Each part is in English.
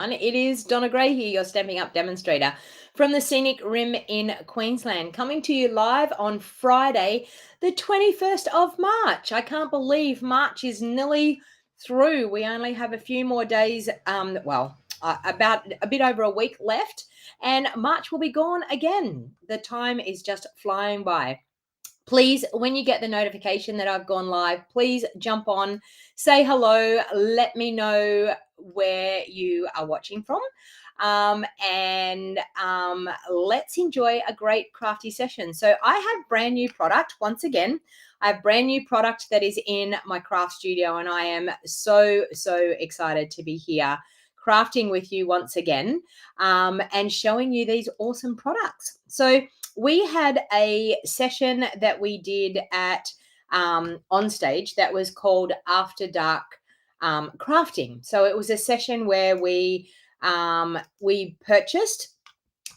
It is Donna Gray here, your Stamping Up demonstrator from the Scenic Rim in Queensland, coming to you live on Friday, the 21st of March. I can't believe March is nearly through. We only have a few more days, about a bit over a week left, and March will be gone again. The time is just flying by. Please, when you get the notification that I've gone live, please jump on, say hello, let me know where you are watching from. And let's enjoy a great crafty session. So I have brand new product. Once again, I have brand new product that is in my craft studio, and I am so excited to be here crafting with you once again, and showing you these awesome products. So we had a session that we did at On Stage that was called After Dark Crafting. So it was a session where we purchased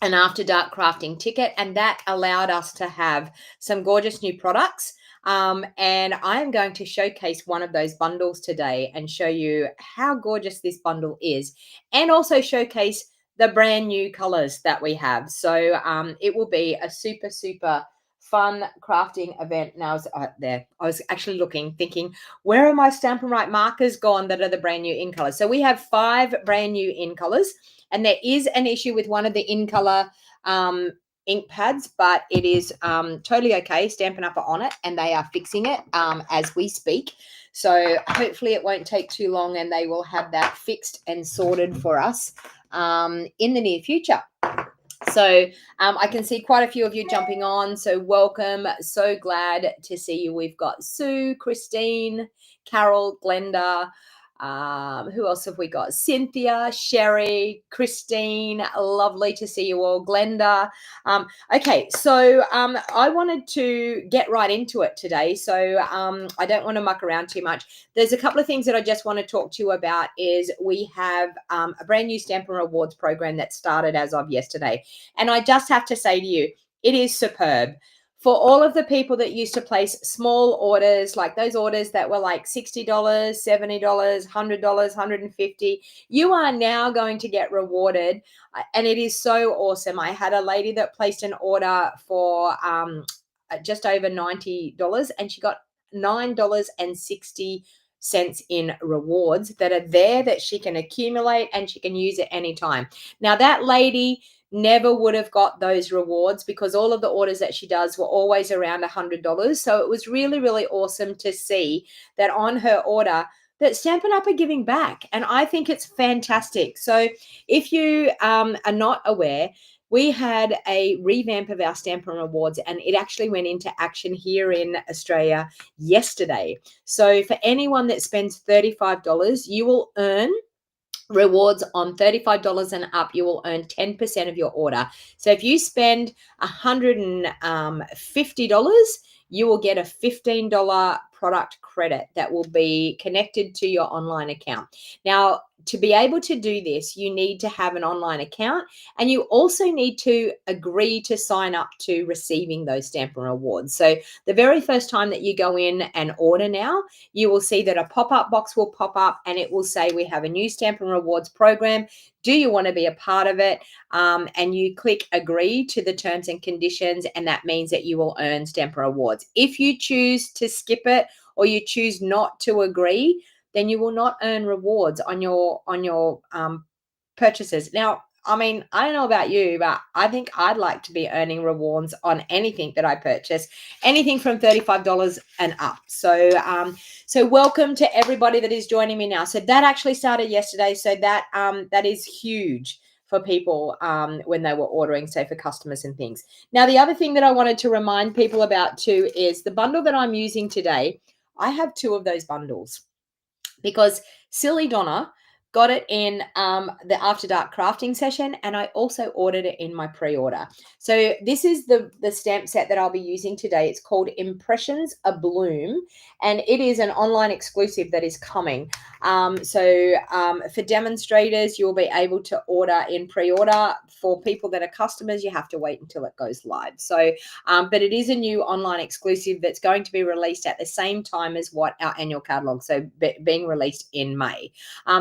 an After Dark crafting ticket, and that allowed us to have some gorgeous new products. And I am going to showcase one of those bundles today and show you how gorgeous this bundle is, and also showcase the brand new colors that we have. So it will be a super fun crafting event. Now I was actually looking, thinking, where are my Stampin' Right markers gone that are the brand new in colors? So we have 5 brand new in colors, and there is an issue with one of the in color ink pads, but it is totally okay. Stampin' Up are on it, and they are fixing it as we speak. So hopefully it won't take too long, and they will have that fixed and sorted for us in the near future. So I can see quite a few of you jumping on. So welcome. So glad to see you. We've got Sue, Christine, Carol, Glenda. Who else have we got? Cynthia, Sherry, Christine. Lovely to see you all. Glenda. Okay, so I wanted to get right into it today. So I don't want to muck around too much. There's a couple of things that I just want to talk to you about. Is we have a brand new Stampin' Rewards program that started as of yesterday. And I just have to say to you, it is superb. For all of the people that used to place small orders, like those orders that were like $60, $70, $100, $150, you are now going to get rewarded. And it is so awesome. I had a lady that placed an order for just over $90, and she got $9.60 in rewards that are there that she can accumulate and she can use at any time. Now, that lady never would have got those rewards because all of the orders that she does were always around $100. So it was really awesome to see that on her order that Stampin' Up are giving back. And I think it's fantastic. So if you are not aware, we had a revamp of our Stampin' Rewards, and it actually went into action here in Australia yesterday. So for anyone that spends $35, you will earn rewards on $35 and up. You will earn 10% of your order. So if you spend $150, you will get a $15 product credit that will be connected to your online account. Now, to be able to do this, you need to have an online account, and you also need to agree to sign up to receiving those Stampin' Rewards. So the very first time that you go in and order now, you will see that a pop-up box will pop up, and it will say, we have a new Stampin' Rewards program. Do you want to be a part of it? And you click agree to the terms and conditions, and that means that you will earn Stampin' Rewards. If you choose to skip it or you choose not to agree, then you will not earn rewards on your purchases. Now, I mean, I don't know about you, but I think I'd like to be earning rewards on anything that I purchase, anything from $35 and up. So, so welcome to everybody that is joining me now. So that actually started yesterday. So that that is huge for people when they were ordering, say for customers and things. Now, the other thing that I wanted to remind people about too is the bundle that I'm using today. I have 2 of those bundles, because Silly Donna got it in the After Dark crafting session, and I also ordered it in my pre-order. So this is the stamp set that I'll be using today. It's called Impressions Abloom, and it is an online exclusive that is coming. For demonstrators, you'll be able to order in pre-order. For people that are customers, you have to wait until it goes live. So, but it is a new online exclusive that's going to be released at the same time as what our annual catalog, so being released in May.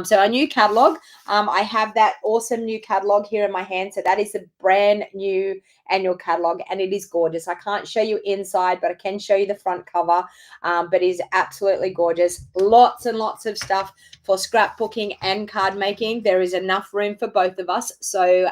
So our new new catalog. I have that awesome new catalog here in my hand. So that is the brand new annual catalog, and it is gorgeous. I can't show you inside, but I can show you the front cover. But it is absolutely gorgeous. Lots and lots of stuff for scrapbooking and card making. There is enough room for both of us. So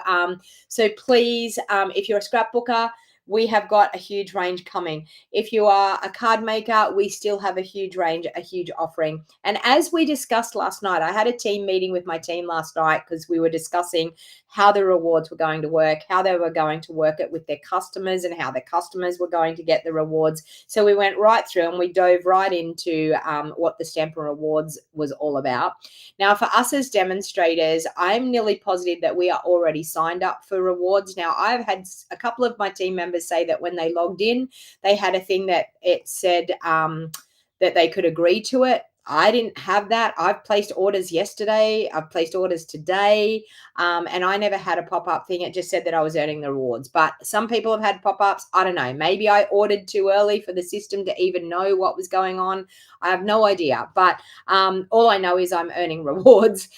please, if you're a scrapbooker, we have got a huge range coming. If you are a card maker, we still have a huge range, a huge offering. And as we discussed last night, I had a team meeting with my team last night because we were discussing how the rewards were going to work, how they were going to work it with their customers, and how the customers were going to get the rewards. So we went right through and we dove right into what the Stampin' Rewards was all about. Now, for us as demonstrators, I'm nearly positive that we are already signed up for rewards. Now, I've had a couple of my team members say that when they logged in, they had a thing that it said that they could agree to it. I didn't have that. I've placed orders yesterday. I've placed orders today. And I never had a pop-up thing. It just said that I was earning the rewards. But some people have had pop-ups. I don't know. Maybe I ordered too early for the system to even know what was going on. I have no idea. But all I know is I'm earning rewards.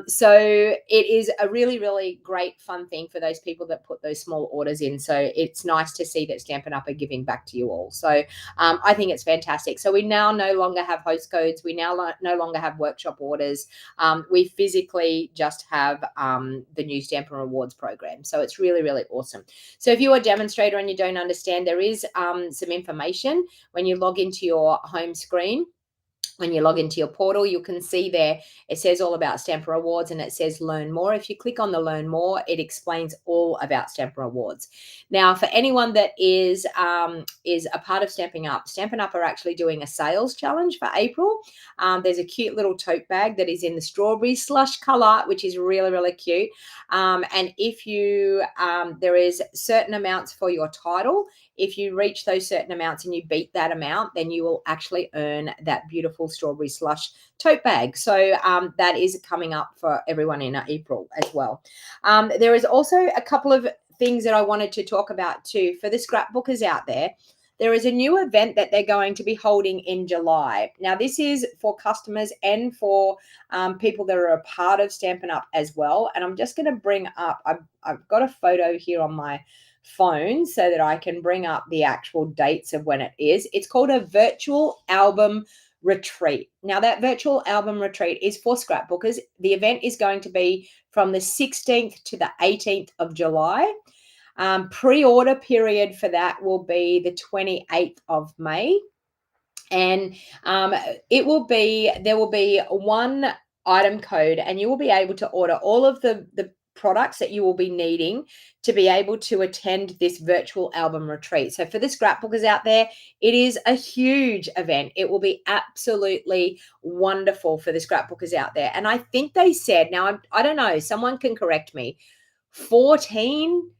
So it is a really, really great, fun thing for those people that put those small orders in. So it's nice to see that Stampin' Up! Are giving back to you all. So I think it's fantastic. So we now no longer have host codes. We now no longer have workshop orders. We physically just have the new Stampin' Rewards program. So it's really, really awesome. So if you're a demonstrator and you don't understand, there is some information when you log into your home screen. When you log into your portal, you can see there, it says all about Stampin' Rewards and it says learn more. If you click on the learn more, it explains all about Stampin' Rewards. Now, for anyone that is a part of Stampin' Up are actually doing a sales challenge for April. There's a cute little tote bag that is in the strawberry slush color, which is really, really cute. And if you, there is certain amounts for your title. If you reach those certain amounts and you beat that amount, then you will actually earn that beautiful strawberry slush tote bag. So that is coming up for everyone in April as well. There is also a couple of things that I wanted to talk about too for the scrapbookers out there. There is a new event that they're going to be holding in July. Now, this is for customers and for people that are a part of Stampin' Up as well. And I'm just going to bring up, I've got a photo here on my phone so that I can bring up the actual dates of when it is. It's called a virtual album retreat. Now, that virtual album retreat is for scrapbookers. The event is going to be from the 16th to the 18th of July. Pre-order period for that will be the 28th of May. And there will be one item code, and you will be able to order all of the products that you will be needing to be able to attend this virtual album retreat. So for the scrapbookers out there, it is a huge event. It will be absolutely wonderful for the scrapbookers out there. And I think they said, now I don't know, someone can correct me, 14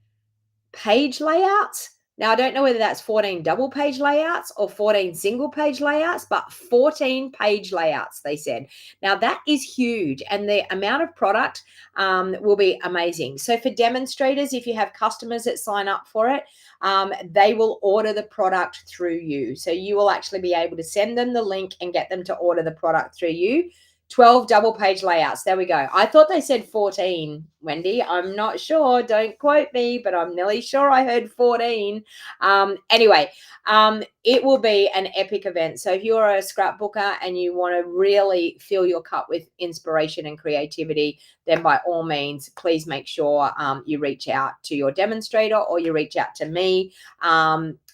page layouts. Now, I don't know whether that's 14 double page layouts or 14 single page layouts, but 14 page layouts, they said. Now, that is huge, and the amount of product will be amazing. So for demonstrators, if you have customers that sign up for it, they will order the product through you. So you will actually be able to send them the link and get them to order the product through you. 12 double page layouts. There we go. I thought they said 14, Wendy. I'm not sure. Don't quote me, but I'm nearly sure I heard 14. Anyway, it will be an epic event. So if you're a scrapbooker and you want to really fill your cup with inspiration and creativity, then by all means, please make sure you reach out to your demonstrator or you reach out to me.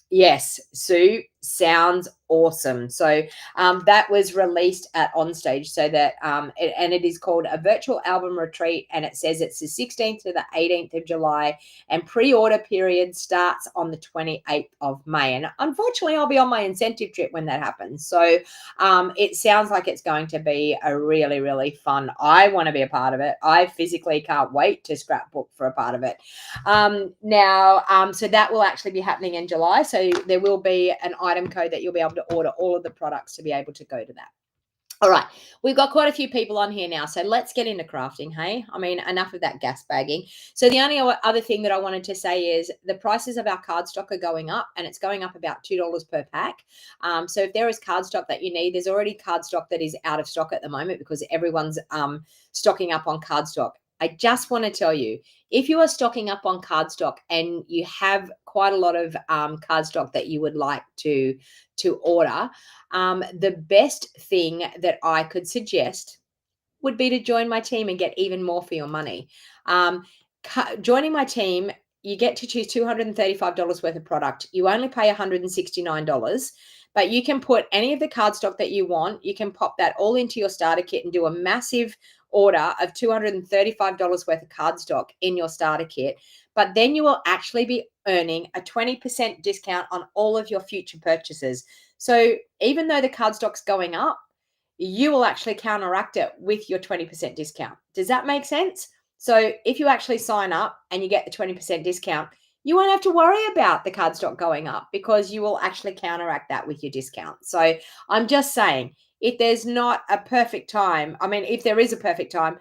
Yes, Sue, sounds awesome. So that was released at On Stage, so that it is called a virtual album retreat, and it says it's the 16th to the 18th of July, and pre-order period starts on the 28th of May. And unfortunately, I'll be on my incentive trip when that happens. So it sounds like it's going to be a really, really fun. I want to be a part of it. I physically can't wait to scrapbook for a part of it. So that will actually be happening in July. So there will be an item code that you'll be able to order all of the products to be able to go to that. All right, we've got quite a few people on here now, so let's get into crafting, hey? I mean, enough of that gas bagging. So the only other thing that I wanted to say is the prices of our cardstock are going up, and it's going up about $2 per pack. So if there is cardstock that you need, there's already cardstock that is out of stock at the moment because everyone's stocking up on cardstock. I just want to tell you, if you are stocking up on cardstock and you have quite a lot of cardstock that you would like to order, the best thing that I could suggest would be to join my team and get even more for your money. Joining my team, you get to choose $235 worth of product. You only pay $169, but you can put any of the cardstock that you want. You can pop that all into your starter kit and do a massive order of $235 worth of cardstock in your starter kit. But then you will actually be earning a 20% discount on all of your future purchases. So even though the cardstock's going up, you will actually counteract it with your 20% discount. Does that make sense? So if you actually sign up and you get the 20% discount, you won't have to worry about the cardstock going up because you will actually counteract that with your discount. So I'm just saying, if there's not a perfect time, I mean, if there is a perfect time,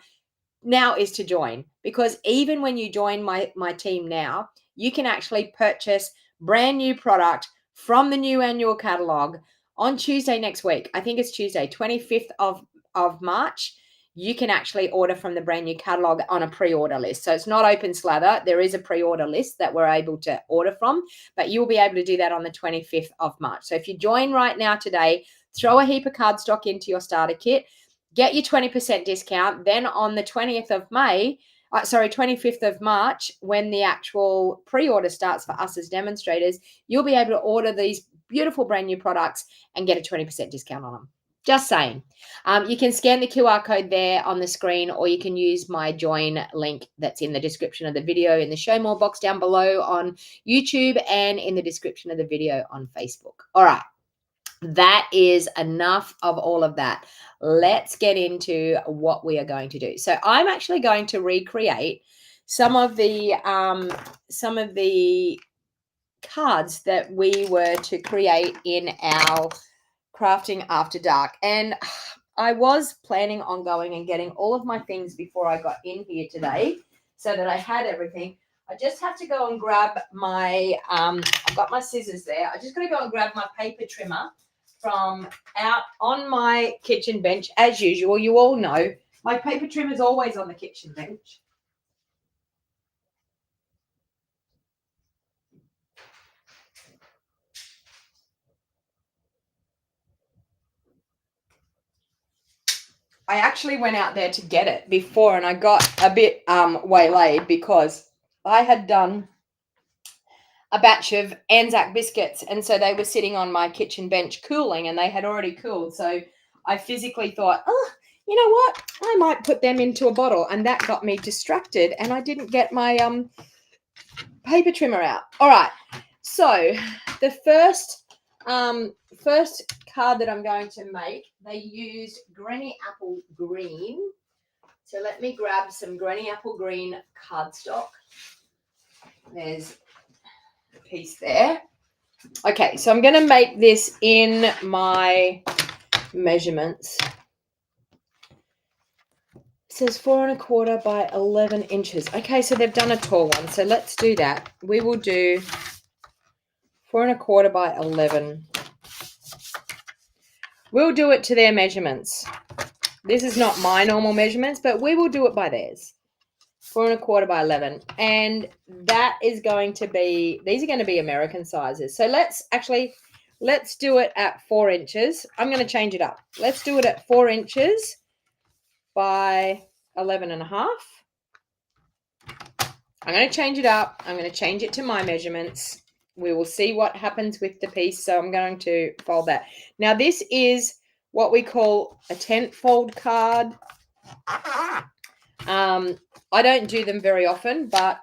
now is to join, because even when you join my team now, you can actually purchase brand new product from the new annual catalog on Tuesday next week. I think it's Tuesday, 25th of March. You can actually order from the brand new catalog on a pre-order list. So it's not open slather. There is a pre-order list that we're able to order from, but you'll be able to do that on the 25th of March. So if you join right now today, throw a heap of cardstock into your starter kit, get your 20% discount. Then on the 20th of 25th of March, when the actual pre-order starts for us as demonstrators, you'll be able to order these beautiful brand new products and get a 20% discount on them. Just saying. You can scan the QR code there on the screen, or you can use my join link that's in the description of the video, in the show more box down below on YouTube, and in the description of the video on Facebook. All right. That is enough of all of that. Let's get into what we are going to do. So I'm actually going to recreate some of the cards that we were to create in our Crafting After Dark. And I was planning on going and getting all of my things before I got in here today so that I had everything. I just have to go and grab my, I've got my scissors there. I just got to go and grab my paper trimmer from out on my kitchen bench. As usual, you all know, my paper trimmer is always on the kitchen bench. I actually went out there to get it before, and I got a bit waylaid because I had done a batch of Anzac biscuits, and so they were sitting on my kitchen bench cooling, and they had already cooled. So I physically thought, oh, you know what? I might put them into a bottle, and that got me distracted, and I didn't get my paper trimmer out. All right. So the first card that I'm going to make, they used Granny Apple Green. So let me grab some Granny Apple Green cardstock. There's a piece there. Okay, so I'm going to make this in my measurements. It says 4 1/4 by 11 inches. Okay, so they've done a tall one. So let's do that. We will do 4 1/4 by 11. We'll do it to their measurements. This is not my normal measurements, but we will do it by theirs. 4 1/4 by 11. And that is going to be, these are going to be American sizes. So let's do it at 4 inches. I'm going to change it up. Let's do it at 4 inches by 11 1/2. I'm going to change it up. I'm going to change it to my measurements. We will see what happens with the piece. So I'm going to fold that. Now this is what we call a tent fold card. I don't do them very often, but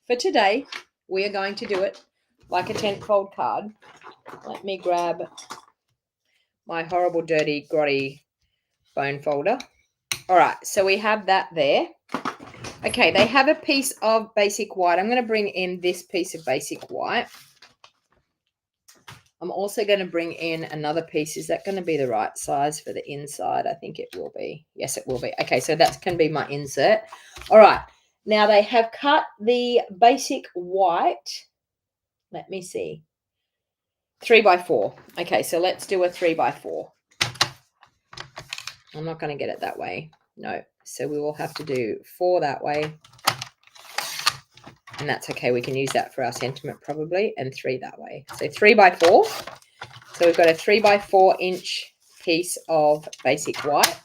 for today, we are going to do it like a tent fold card. Let me grab my horrible, dirty, grotty bone folder. All right, so we have that there. Okay, they have a piece of basic white. I'm going to bring in this piece of basic white. I'm also going to bring in another piece. Is that going to be the right size for the inside? I think it will be. Yes, it will be. Okay, so that can be my insert. All right. Now they have cut the basic white. Let me see. 3x4. Okay, so let's do a 3x4. I'm not going to get it that way. No. So we will have to do 4 that way. And that's okay. We can use that for our sentiment probably. And 3 that way. So 3x4. So we've got a 3x4 inch piece of basic white.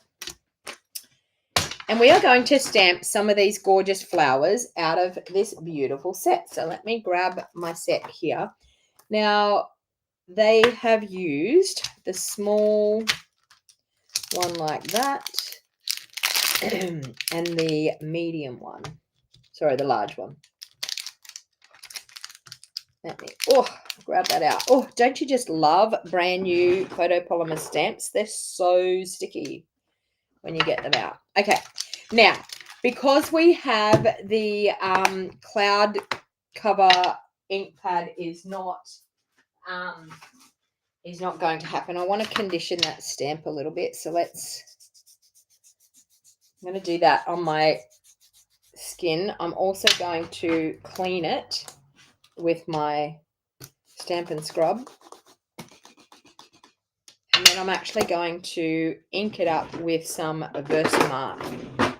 And we are going to stamp some of these gorgeous flowers out of this beautiful set. So let me grab my set here. Now, they have used the small one like that and the medium one. Sorry, the large one. Let me, grab that out. Oh, don't you just love brand new photopolymer stamps? They're so sticky when you get them out. Okay, now, because we have the cloud cover ink pad is not going to happen. I want to condition that stamp a little bit. So I'm going to do that on my skin. I'm also going to clean it with my Stampin' Scrub. And then I'm actually going to ink it up with some Versamark.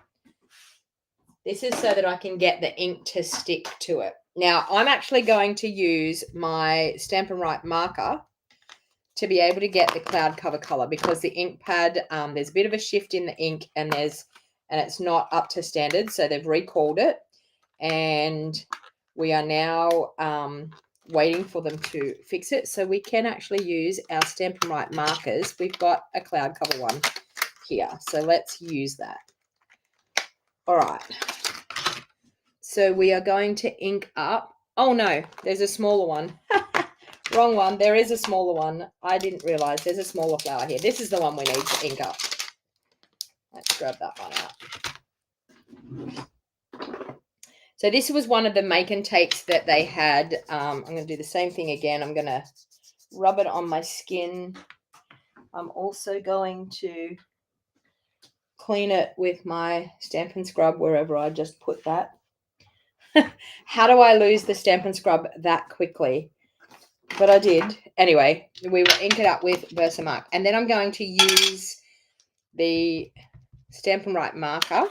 This is so that I can get the ink to stick to it. Now, I'm actually going to use my Stampin' Right marker to be able to get the cloud cover color, because the ink pad, there's a bit of a shift in the ink and it's not up to standard. So they've recalled it, and we are now waiting for them to fix it. So we can actually use our Stampin' Right markers. We've got a cloud cover one here. So let's use that. All right. So we are going to ink up. Oh no, there's a smaller one. Wrong one. There is a smaller one. I didn't realize there's a smaller flower here. This is the one we need to ink up. Let's grab that one out. So this was one of the make and takes that they had. I'm going to do the same thing again. I'm going to rub it on my skin. I'm also going to clean it with my Stampin' Scrub wherever I just put that. How do I lose the Stampin' Scrub that quickly? But I did. Anyway, we will ink it up with Versamark. And then I'm going to use the Stampin' Right marker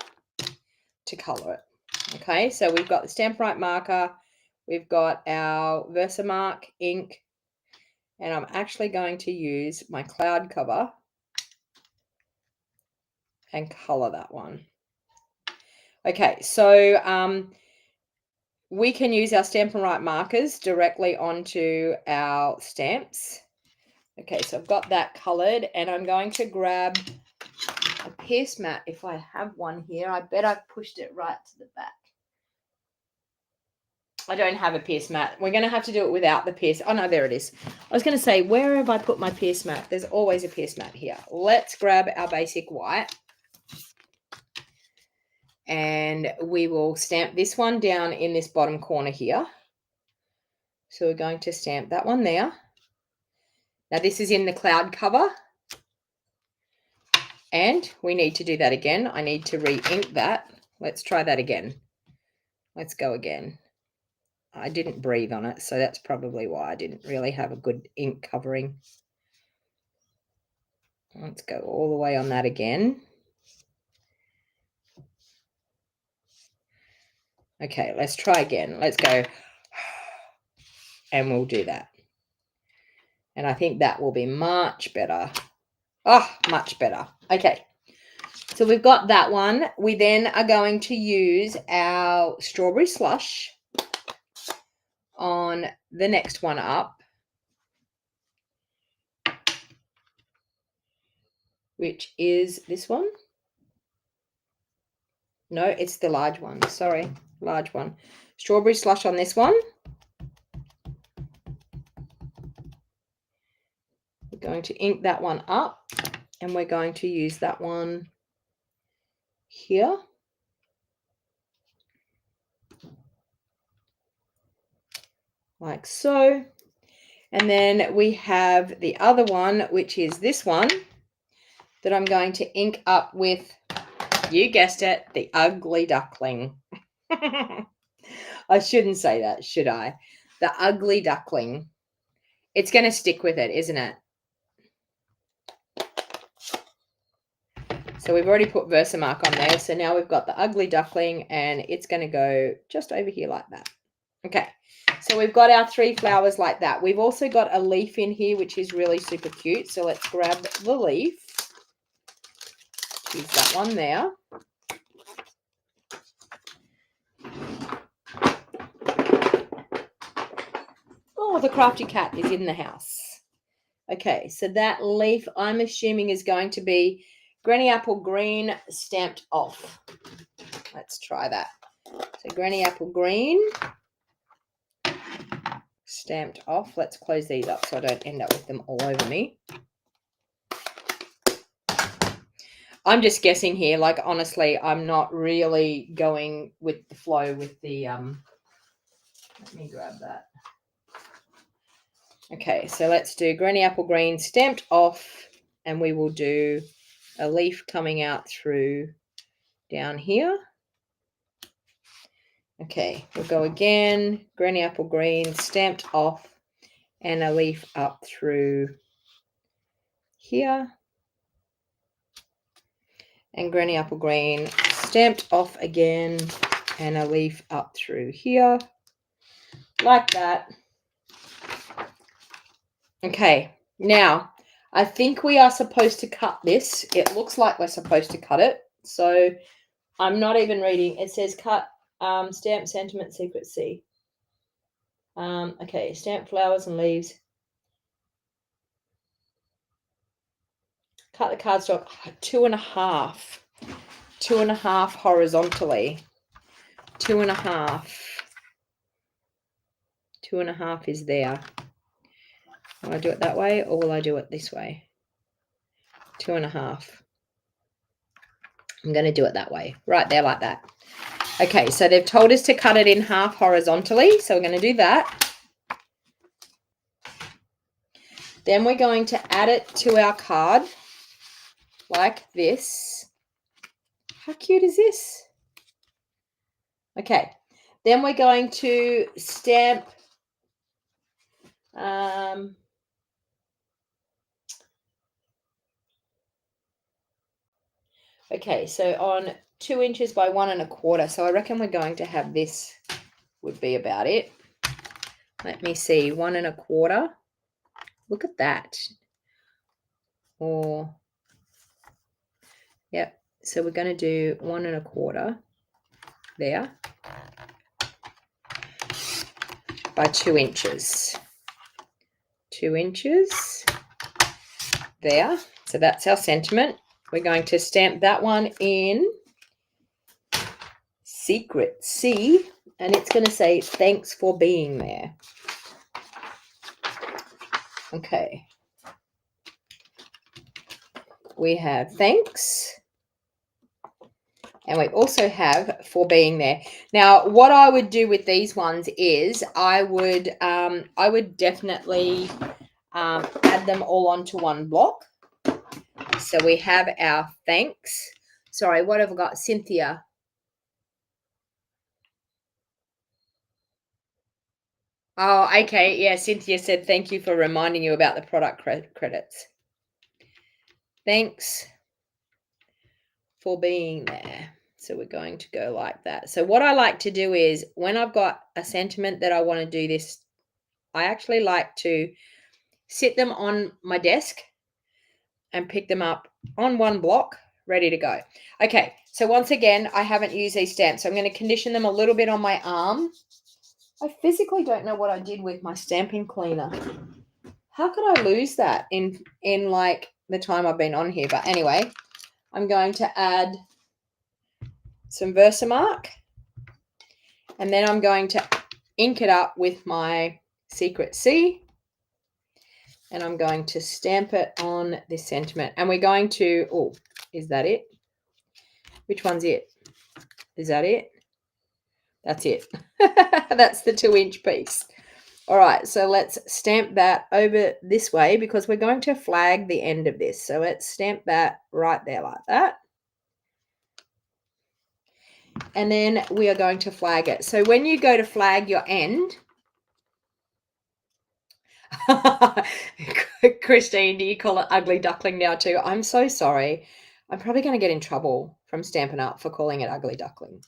to colour it. Okay, so we've got the Stampin' Right marker. We've got our Versamark ink. And I'm actually going to use my cloud cover and colour that one. Okay, so we can use our Stampin' Right markers directly onto our stamps. Okay, so I've got that coloured, and I'm going to grab a pierce mat if I have one here. I bet I've pushed it right to the back. I don't have a pierce mat. We're going to have to do it without the pierce. Oh, no, there it is. I was going to say, where have I put my pierce mat? There's always a pierce mat here. Let's grab our basic white. And we will stamp this one down in this bottom corner here. So we're going to stamp that one there. Now this is in the cloud cover. And we need to do that again. I need to re-ink that. Let's try that again. Let's go again. I didn't breathe on it, so that's probably why I didn't really have a good ink covering. Let's go all the way on that again. Okay, let's try again. Let's go. And we'll do that. And I think that will be much better. Oh, much better. Okay. So we've got that one. We then are going to use our strawberry slush on the next one up, which is this one. No, it's the large one. Sorry, large one. Strawberry slush on this one. We're going to ink that one up, and we're going to use that one here. Like so. And then we have the other one, which is this one that I'm going to ink up with, you guessed it, the ugly duckling. I shouldn't say that, should I? The ugly duckling. It's going to stick with it, isn't it? So we've already put Versamark on there. So now we've got the ugly duckling, and it's going to go just over here like that. Okay. So we've got our 3 flowers like that. We've also got a leaf in here, which is really super cute. So let's grab the leaf. Use that one there. Oh, the Crafty cat is in the house. Okay, so that leaf, I'm assuming, is going to be Granny Apple Green stamped off. Let's try that. So Granny Apple Green stamped off. Let's close these up so I don't end up with them all over me. I'm just guessing here. Like, honestly, I'm not really going with the flow with the, let me grab that. Okay, so let's do Granny Apple Green stamped off, and we will do a leaf coming out through down here. Okay, we'll go again, Granny Apple Green stamped off, and a leaf up through here. And Granny Apple Green stamped off again, and a leaf up through here, like that. Okay, now I think we are supposed to cut this. It looks like we're supposed to cut it. So I'm not even reading. It says cut stamp sentiment secret C. Okay, stamp flowers and leaves. Cut the cardstock 2.5. 2.5 horizontally. 2.5. 2.5 is there. Will I do it that way, or will I do it this way? 2.5. I'm going to do it that way, right there like that. Okay, so they've told us to cut it in half horizontally, so we're going to do that. Then we're going to add it to our card like this. How cute is this? Okay, then we're going to stamp okay, so on 2 inches by 1 1/4. So I reckon we're going to have this would be about it. Let me see, 1 1/4. Look at that. Or, yep. So we're going to do 1 1/4 there by 2 inches. 2 inches there. So that's our sentiment. We're going to stamp that one in secret C, and it's going to say thanks for being there. Okay. We have thanks, and we also have for being there. Now, what I would do with these ones is I would definitely add them all onto one block. So we have our thanks. Sorry, what have I got? Cynthia. Oh, okay. Yeah, Cynthia said thank you for reminding you about the product credits. Thanks for being there. So we're going to go like that. So what I like to do is when I've got a sentiment that I want to do this, I actually like to sit them on my desk and pick them up on one block, ready to go. Okay, so once again, I haven't used these stamps. So I'm going to condition them a little bit on my arm. I physically don't know what I did with my stamping cleaner. How could I lose that in like the time I've been on here? But anyway, I'm going to add some Versamark, and then I'm going to ink it up with my Secret C, and I'm going to stamp it on this sentiment. And we're going to, oh, is that it? Which one's it? Is that it? That's it. That's the 2-inch piece. All right, so let's stamp that over this way because we're going to flag the end of this. So let's stamp that right there like that. And then we are going to flag it. So when you go to flag your end, Christine, do you call it ugly duckling now too? I'm so sorry. I'm probably going to get in trouble from Stampin' Up for calling it ugly duckling.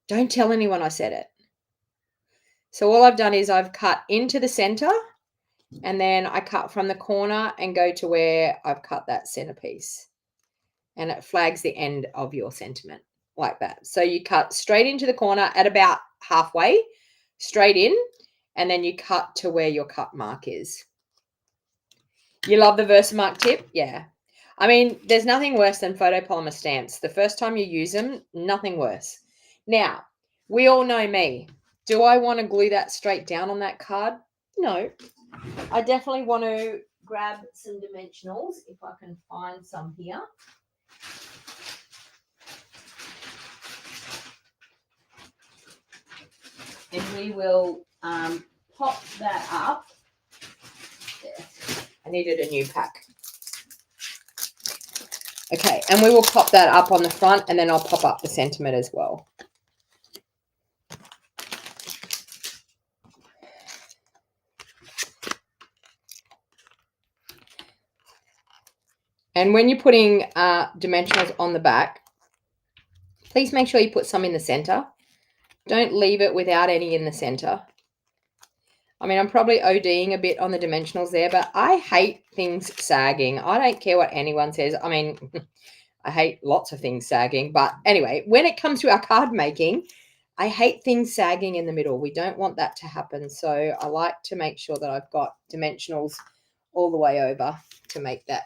Don't tell anyone I said it. So all I've done is I've cut into the center and then I cut from the corner and go to where I've cut that centerpiece. And it flags the end of your sentiment like that. So you cut straight into the corner at about halfway, straight in, and then you cut to where your cut mark is. You love the Versamark tip? Yeah. I mean, there's nothing worse than photopolymer stamps. The first time you use them, nothing worse. Now, we all know me. Do I want to glue that straight down on that card? No. I definitely want to grab some dimensionals if I can find some here. And we will pop that up. There. I needed a new pack. Okay, and we will pop that up on the front and then I'll pop up the sentiment as well. And when you're putting dimensionals on the back, please make sure you put some in the center. Don't leave it without any in the center. I mean, I'm probably ODing a bit on the dimensionals there, but I hate things sagging. I don't care what anyone says. I mean, I hate lots of things sagging. But anyway, when it comes to our card making, I hate things sagging in the middle. We don't want that to happen. So I like to make sure that I've got dimensionals all the way over to make that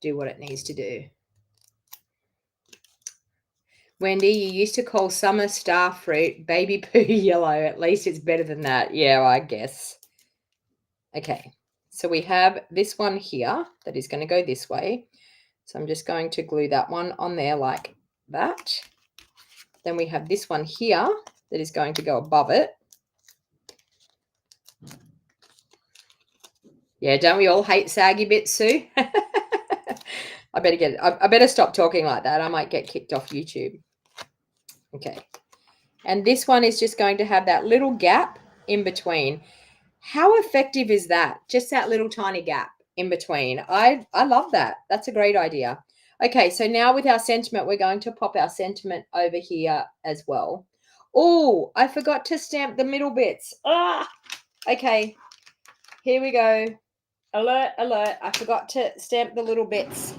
do what it needs to do. Wendy, you used to call summer star fruit baby poo yellow. At least it's better than that. Yeah, I guess. Okay, so we have this one here that is going to go this way. So I'm just going to glue that one on there like that. Then we have this one here that is going to go above it. Yeah, don't we all hate saggy bits, Sue? I better stop talking like that. I might get kicked off YouTube. Okay. And this one is just going to have that little gap in between. How effective is that? Just that little tiny gap in between. I love that. That's a great idea. Okay, so now with our sentiment, we're going to pop our sentiment over here as well. Oh, I forgot to stamp the middle bits. Okay, here we go. Alert, alert. I forgot to stamp the little bits.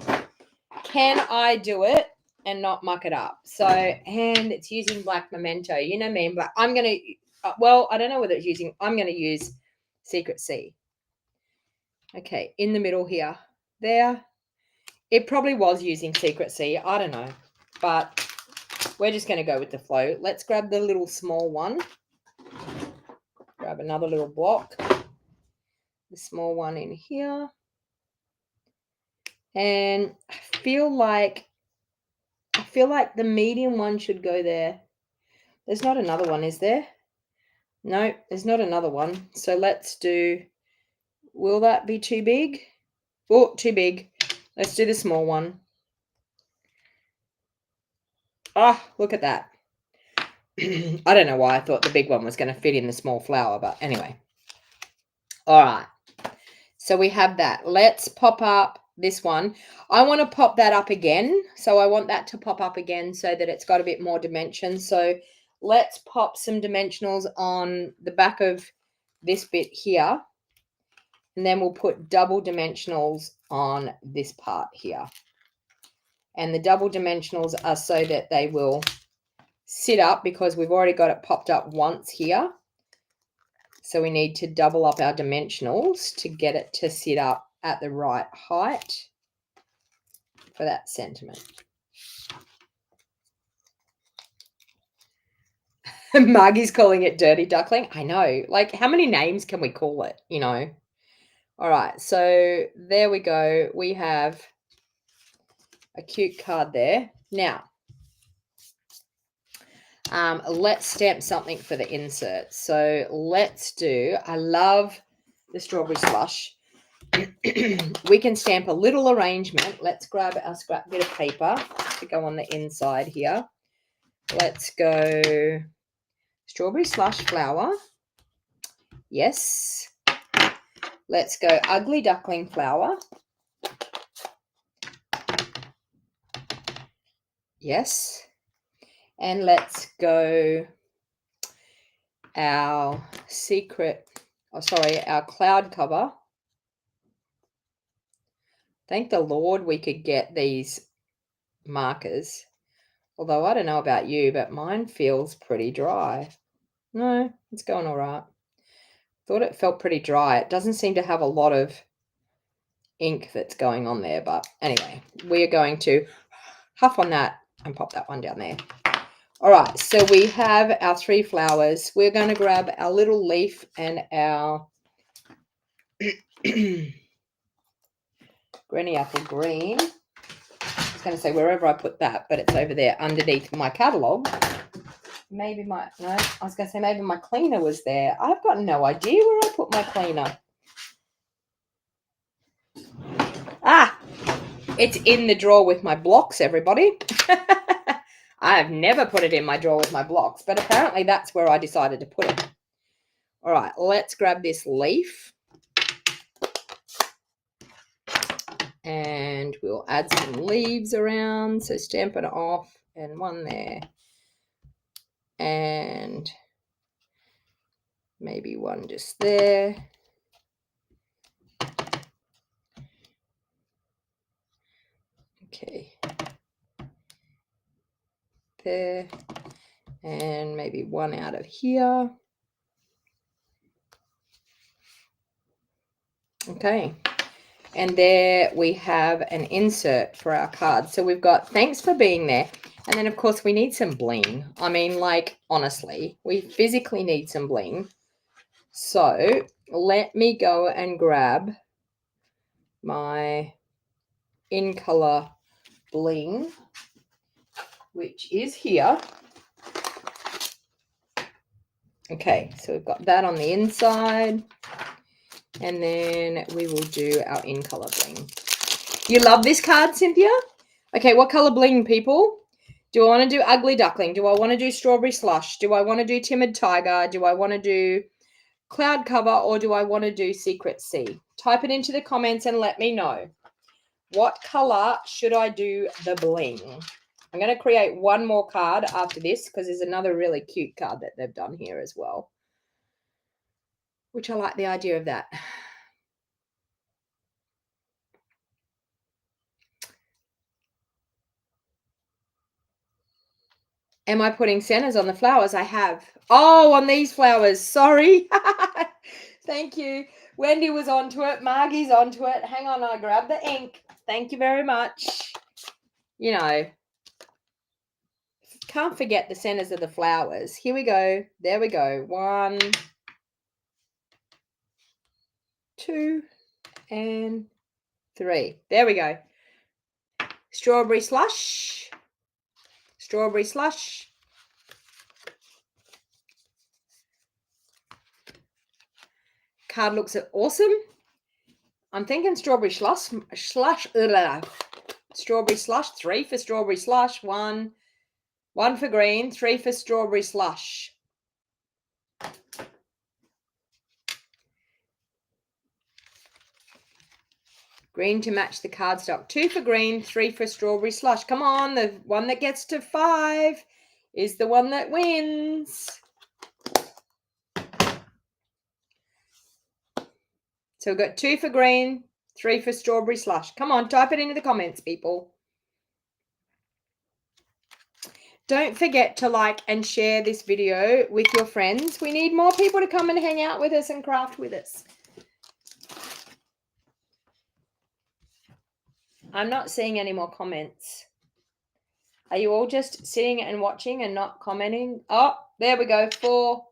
Can I do it and not muck it up? So, and it's using black memento. You know me, black. I'm going to, well, I don't know whether it's using, I'm going to use Secret C. Okay, in the middle here. There. It probably was using Secret C. I don't know. But we're just going to go with the flow. Let's grab the little small one. Grab another little block. The small one in here. And I feel like the medium one should go there. There's not another one, is there? No, there's not another one. So let's do, will that be too big? Oh, too big. Let's do the small one. Ah, look at that. I don't know why I thought the big one was going to fit in the small flower, but anyway. All right. So we have that. Let's pop up this one. I want to pop that up again. So I want that to pop up again so that it's got a bit more dimension. So let's pop some dimensionals on the back of this bit here. And then we'll put double dimensionals on this part here. And the double dimensionals are so that they will sit up because we've already got it popped up once here. So we need to double up our dimensionals to get it to sit up at the right height for that sentiment. Margie's calling it dirty duckling. I know. Like, how many names can we call it, you know? All right, so there we go. We have a cute card there. Now, Let's stamp something for the insert. So let's do, I love the strawberry slush. We can stamp a little arrangement. Let's grab our scrap bit of paper to go on the inside here. Let's go strawberry slush flower. Yes. Let's go ugly duckling flower. Yes. And let's go our our cloud cover. Thank the Lord we could get these markers. Although I don't know about you, but mine feels pretty dry. No, it's going all right. Thought it felt pretty dry. It doesn't seem to have a lot of ink that's going on there. But anyway, we are going to huff on that and pop that one down there. All right, so we have our 3 flowers. We're going to grab our little leaf and our granny apple green. I was going to say wherever I put that, but it's over there underneath my catalogue. Maybe I was going to say maybe my cleaner was there. I've got no idea where I put my cleaner. It's in the drawer with my blocks, everybody. I have never put it in my drawer with my blocks, but apparently that's where I decided to put it. All right, let's grab this leaf. And we'll add some leaves around. So stamp it off and one there. And maybe one just there. Okay. There. And maybe one out of here. Okay. And there we have an insert for our card. So we've got thanks for being there. And then, of course, we need some bling. I mean, like, honestly, we physically need some bling. So let me go and grab my in color bling, which is here. Okay, so we've got that on the inside. And then we will do our in color bling. You love this card, Cynthia? Okay, what color bling, people? Do I want to do ugly duckling? Do I want to do strawberry slush? Do I want to do timid tiger? Do I want to do cloud cover? Or do I want to do secret sea? Type it into the comments and let me know. What color should I do the bling? I'm going to create one more card after this because there's another really cute card that they've done here as well, which I like the idea of that. Am I putting centers on the flowers? I have. Oh, on these flowers. Sorry. Thank you. Wendy was onto it. Margie's onto it. Hang on, I grabbed the ink. Thank you very much. You know, can't forget the centers of the flowers. Here we go. There we go. 1, 2, and 3. There we go. Strawberry slush. Strawberry slush. Card looks awesome. I'm thinking strawberry slush. Strawberry slush. 3 for strawberry slush. 1 for green. 3 for strawberry slush. Green to match the cardstock. 2 for green, 3 for strawberry slush. Come on, the one that gets to 5 is the one that wins. So we've got 2 for green, 3 for strawberry slush. Come on, type it into the comments, people. Don't forget to like and share this video with your friends. We need more people to come and hang out with us and craft with us. I'm not seeing any more comments. Are you all just sitting and watching and not commenting? Oh, there we go. 4.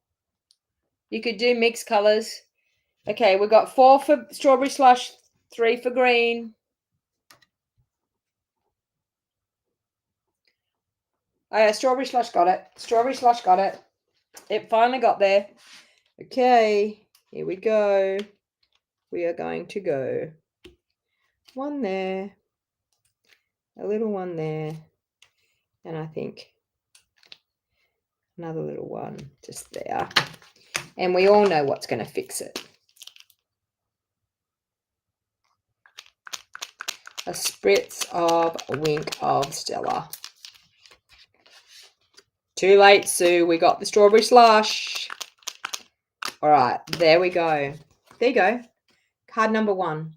You could do mixed colors. Okay, we've got 4 for strawberry slush, 3 for green. Oh, yeah, strawberry slush got it. Strawberry slush got it. It finally got there. Okay, here we go. We are going to go one there, a little one there, and I think another little one just there. And we all know what's going to fix it. A spritz of Wink of Stella. Too late, Sue. We got the strawberry slush. All right, there we go. There you go. Card number 1.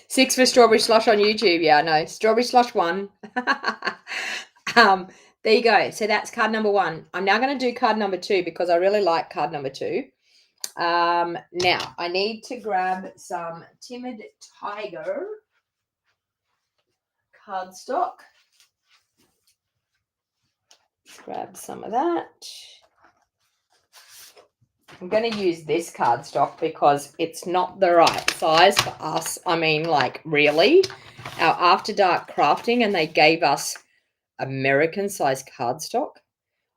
6 for strawberry slush on YouTube. Yeah, I know. Strawberry slush 1. There you go. So that's card number 1. I'm now going to do card number 2 because I really like card number 2. Now I need to grab some Timid Tiger cardstock. Let's grab some of that. I'm going to use this cardstock because it's not the right size for us. I mean, like, really? Our After Dark crafting, and they gave us American size cardstock.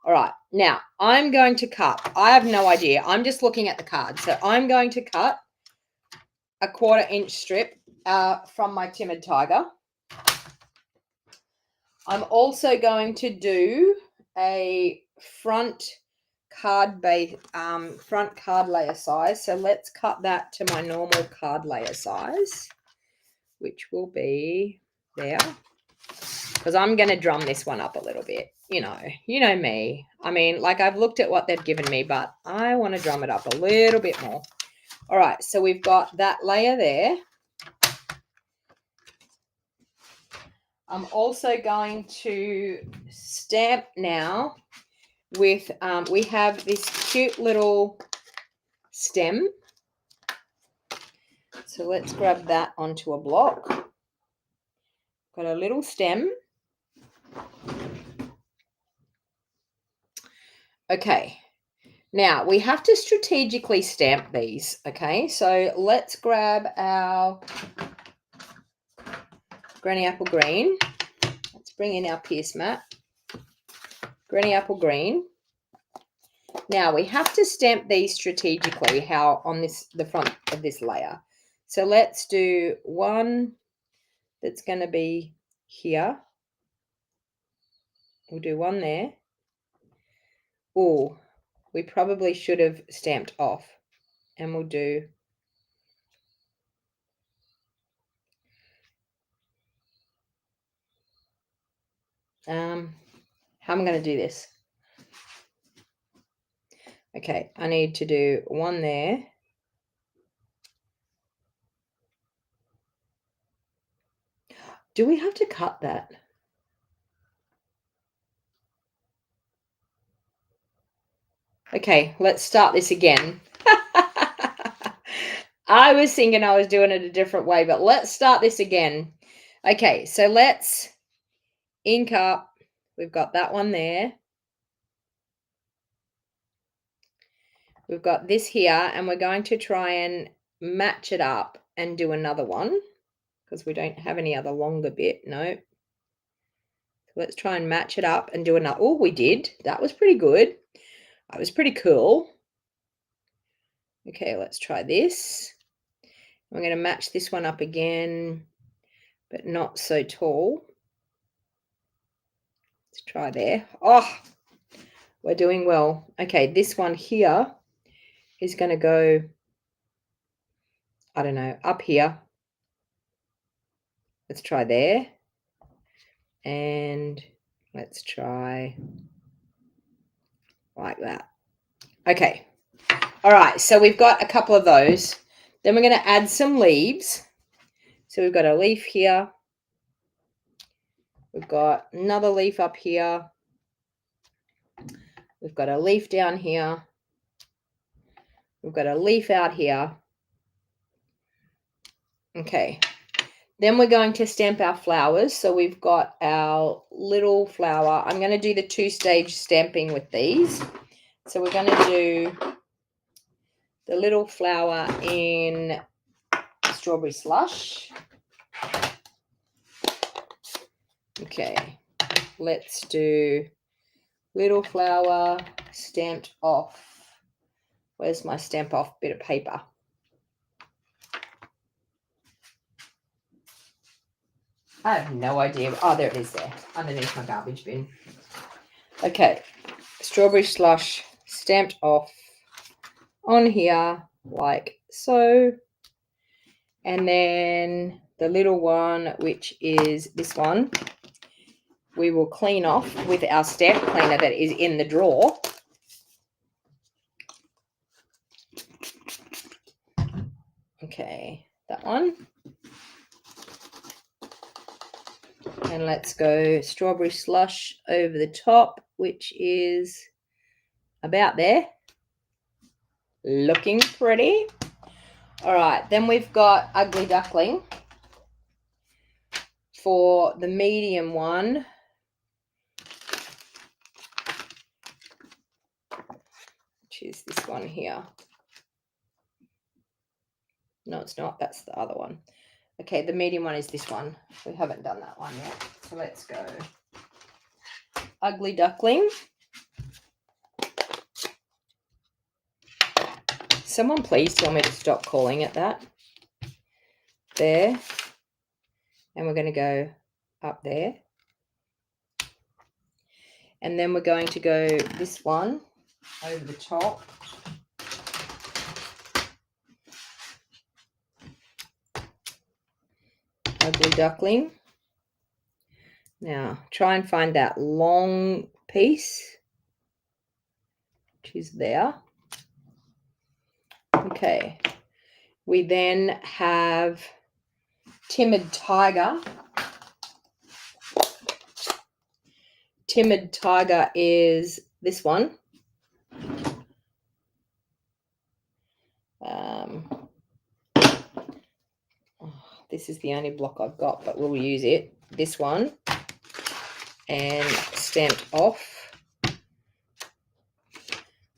All right, now I'm going to cut. I have no idea. I'm just looking at the card. So I'm going to cut a 1/4 inch strip from my Timid Tiger. I'm also going to do a front card layer size. So let's cut that to my normal card layer size, which will be there. Because I'm going to drum this one up a little bit. You know me. I mean, like, I've looked at what they've given me, but I want to drum it up a little bit more. All right, so we've got that layer there. I'm also going to stamp now with, we have this cute little stem. So let's grab that onto a block. Got a little stem. Okay, now we have to strategically stamp these. Okay, so let's grab our Granny Apple Green. Let's bring in our Pierce mat. Granny Apple Green. Now we have to stamp these strategically, how on the front of this layer. So let's do one that's going to be here. We'll do one there. Oh, we probably should have stamped off. And we'll do how am I going to do this? Okay, I need to do one there. Do we have to cut that? Okay, let's start this again. I was thinking I was doing it a different way, but let's start this again. Okay, so let's ink up. We've got that one there. We've got this here, and we're going to try and match it up and do another one because we don't have any other longer bit. No. So let's try and match it up and do another. Oh, we did. That was pretty good. That was pretty cool. Okay, let's try this. I'm going to match this one up again, but not so tall. Let's try there. Oh, we're doing well. Okay, this one here is going to go, I don't know, up here. Let's try there. And let's try like that. Okay. All right, so we've got a couple of those. Then we're going to add some leaves. So we've got a leaf here. We've got another leaf up here. We've got a leaf down here. We've got a leaf out here. Okay. Then we're going to stamp our flowers. So we've got our little flower. I'm going to do the 2-stage stamping with these. So we're going to do the little flower in strawberry slush. Okay, let's do little flower stamped off. Where's my stamp off bit of paper? I have no idea. Oh, there it is there, underneath my garbage bin. Okay, strawberry slush stamped off on here like so. And then the little one, which is this one, we will clean off with our stamp cleaner that is in the drawer. Okay, that one. And let's go strawberry slush over the top, which is about there. Looking pretty. All right, then we've got Ugly Duckling for the medium one. Which is this one here. No, it's not. That's the other one. Okay, the medium one is this one. We haven't done that one yet. So let's go. Ugly Duckling. Someone please tell me to stop calling it that. There. And we're going to go up there. And then we're going to go this one over the top. Ugly Duckling. Now, try and find that long piece, which is there. Okay. We then have Timid Tiger. Timid Tiger is this one. This is the only block I've got, but we'll use it. This one. And stamped off.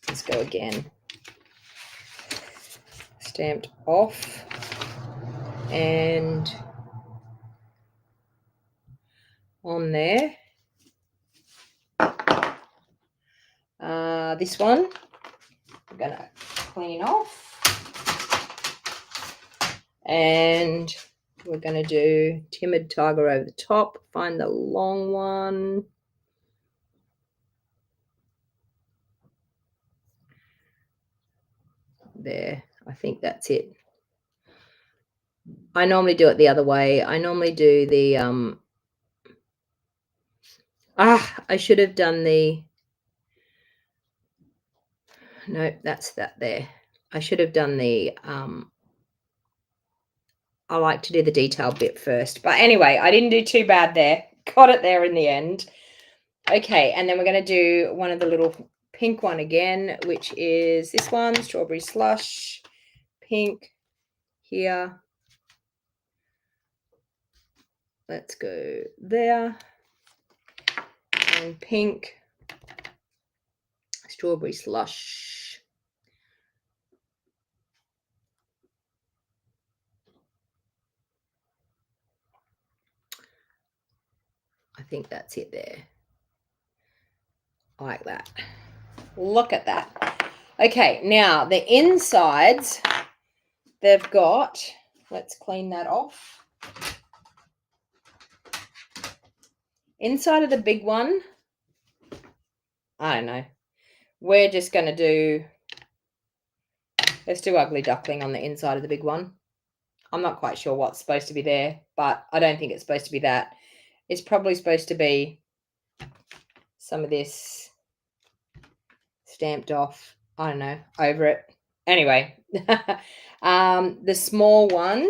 Let's go again. Stamped off. And on there. This one, I'm going to clean off. And we're going to do Timid Tiger over the top. Find the long one. There. I think that's it. I normally do it the other way. I normally do the... I should have done the... No, that's that there. I should have done the... I like to do the detail bit first. But anyway, I didn't do too bad there. Got it there in the end. Okay, and then we're going to do one of the little pink one again, which is this one, Strawberry Slush, pink here. Let's go there. And pink, Strawberry Slush. I think that's it there. Like that. Look at that. Okay, now the insides, they've got, let's clean that off. Inside of the big one, I don't know. We're just going to do, let's do Ugly Duckling on the inside of the big one. I'm not quite sure what's supposed to be there, but I don't think it's supposed to be that. It's probably supposed to be some of this stamped off, I don't know, over it. Anyway, the small one,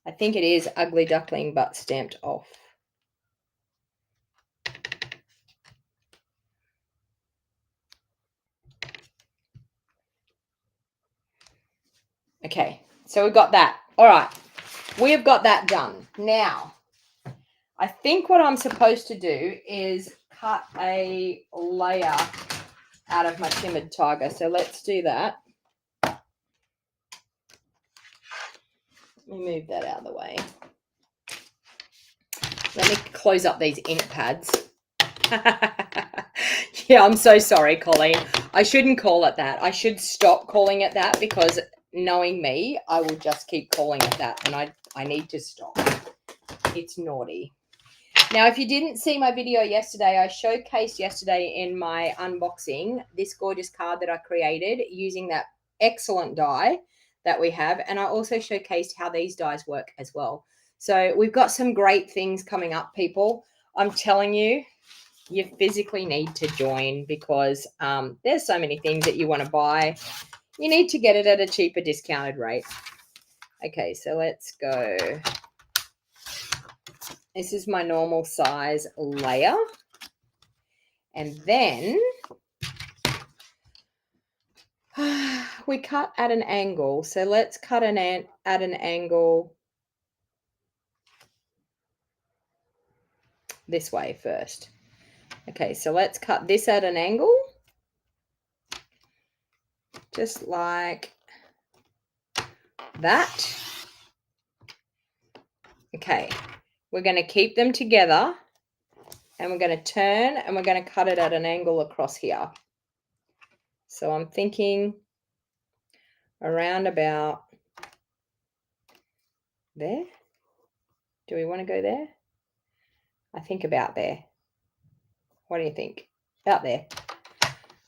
I think it is Ugly Duckling, but stamped off. Okay, so we've got that. All right, we have got that done. Now, I think what I'm supposed to do is cut a layer out of my Timid Tiger. So let's do that. Let me move that out of the way. Let me close up these ink pads. Yeah, I'm so sorry, Colleen. I shouldn't call it that. I should stop calling it that, because knowing me, I will just keep calling it that, and I need to stop. It's naughty. Now, if you didn't see my video yesterday, I showcased yesterday in my unboxing this gorgeous card that I created using that excellent die that we have, and I also showcased how these dies work as well. So we've got some great things coming up, people. I'm telling you, you physically need to join, because there's so many things that you want to buy. You need to get it at a cheaper discounted rate. Okay, so let's go. This is my normal size layer. And then we cut at an angle. So let's cut at an angle this way first. Okay, so let's cut this at an angle, just like that. Okay, we're going to keep them together, and we're going to turn, and we're going to cut it at an angle across here. So I'm thinking around about there. Do we want to go there? I think about there. What do you think? About there.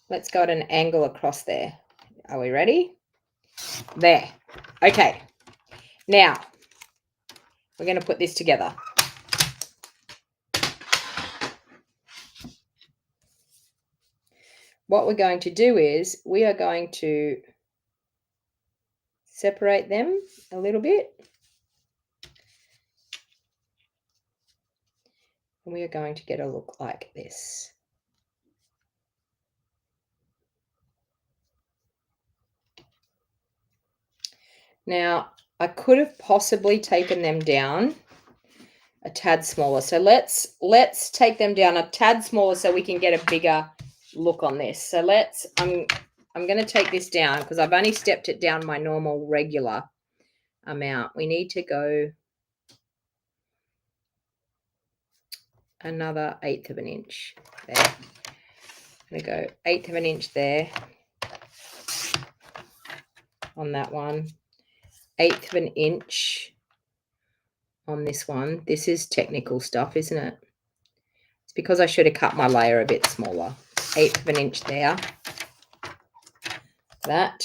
Let's go at an angle across there. Are we ready? There. Okay. Now, we're going to put this together. What we're going to do is we are going to separate them a little bit. And we are going to get a look like this. Now, I could have possibly taken them down a tad smaller. So let's take them down a tad smaller so we can get a bigger look on this. So I'm going to take this down because I've only stepped it down my normal regular amount. We need to go another 1/8 of an inch there. I'm going to go 1/8 of an inch there on that one, 1/8 of an inch on this one. This is technical stuff, isn't it? It's because I should have cut my layer a bit smaller. 1/8 of an inch there. That.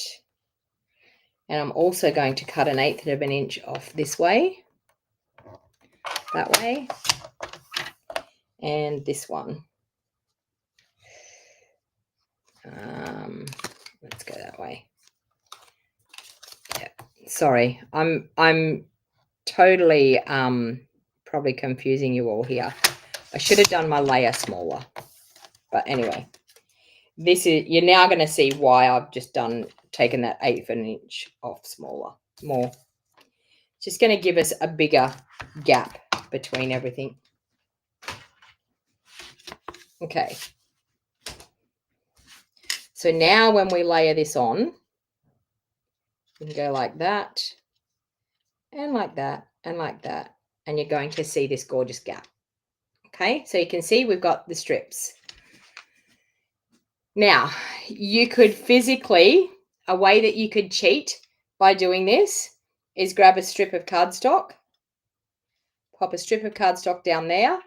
And I'm also going to cut an 1/8 of an inch off this way, that way, and this one. Let's go that way. Yeah, sorry, I'm totally probably confusing you all here. I should have done my layer smaller, but anyway, this is, you're now going to see why I've just taken that 1/8 of an inch off more. It's just going to give us a bigger gap between everything. Okay. So now when we layer this on, you can go like that, and like that, and like that, and you're going to see this gorgeous gap. Okay, so you can see we've got the strips. Now, you could physically, a way that you could cheat by doing this is grab a strip of cardstock, pop a strip of cardstock down there,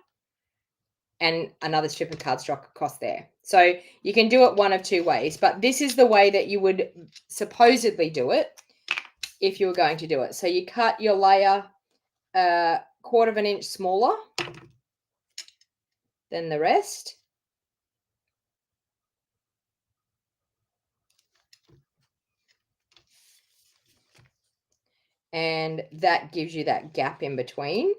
and another strip of cardstock across there. So you can do it one of two ways, but this is the way that you would supposedly do it if you were going to do it. So you cut your layer 1/4 of an inch smaller than the rest. And that gives you that gap in between.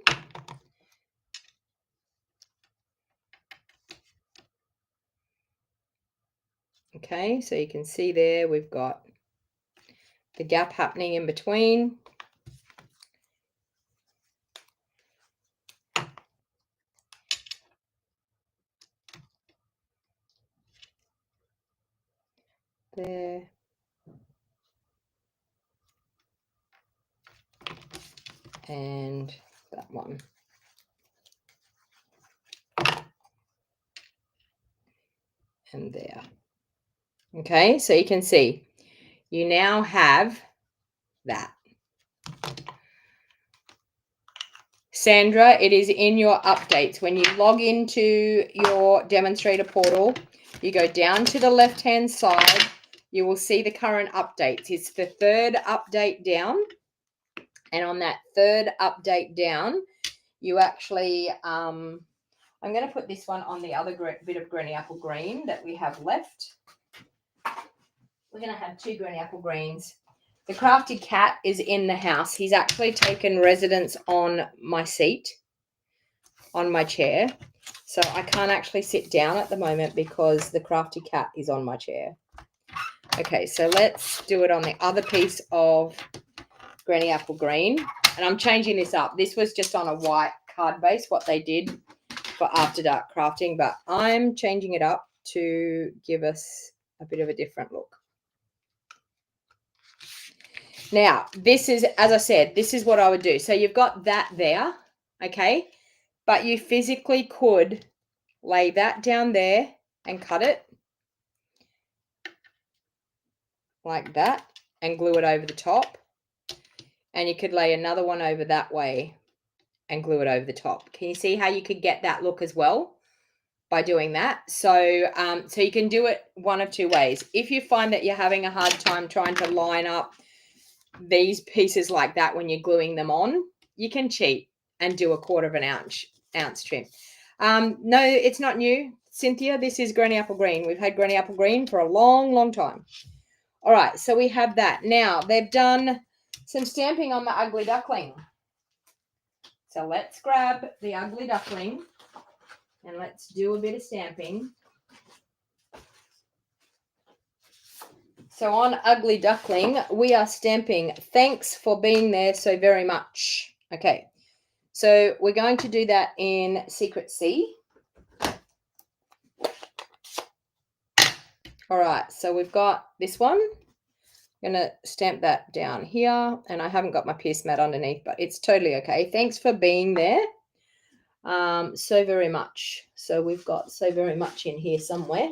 Okay, so you can see there we've got the gap happening in between. There. And that one. and there. Okay, so you can see you now have that. Sandra, it is in your updates. When you log into your demonstrator portal, you go down to the left-hand side, you will see the current updates. It's the third update down. And on that third update down, you actually, I'm going to put this one on the other bit of Granny Apple Green that we have left. We're going to have 2 Granny Apple Greens. The Crafty cat is in the house. He's actually taken residence on my seat, on my chair. So I can't actually sit down at the moment because the Crafty cat is on my chair. Okay, so let's do it on the other piece of Granny Apple Green. And I'm changing this up. This was just on a white card base, what they did for After Dark Crafting, but I'm changing it up to give us a bit of a different look. Now, this is, as I said, this is what I would do. So you've got that there, okay? But you physically could lay that down there and cut it like that and glue it over the top. And you could lay another one over that way and glue it over the top. Can you see how you could get that look as well by doing that? So, so you can do it one of 2 ways. If you find that you're having a hard time trying to line up these pieces like that when you're gluing them on, you can cheat and do a 1/4 ounce trim. No, it's not new, Cynthia. This is Granny Apple Green. We've had Granny Apple Green for a long time. All right, so we have that. Now they've done some stamping on the Ugly Duckling. So let's grab the Ugly Duckling and let's do a bit of stamping. So on Ugly Duckling, we are stamping "Thanks for being there so very much." Okay, so we're going to do that in Secret C. All right, so we've got this one. I'm going to stamp that down here, and I haven't got my pierce mat underneath, but it's totally okay. Thanks for being there so very much. So we've got so very much in here somewhere.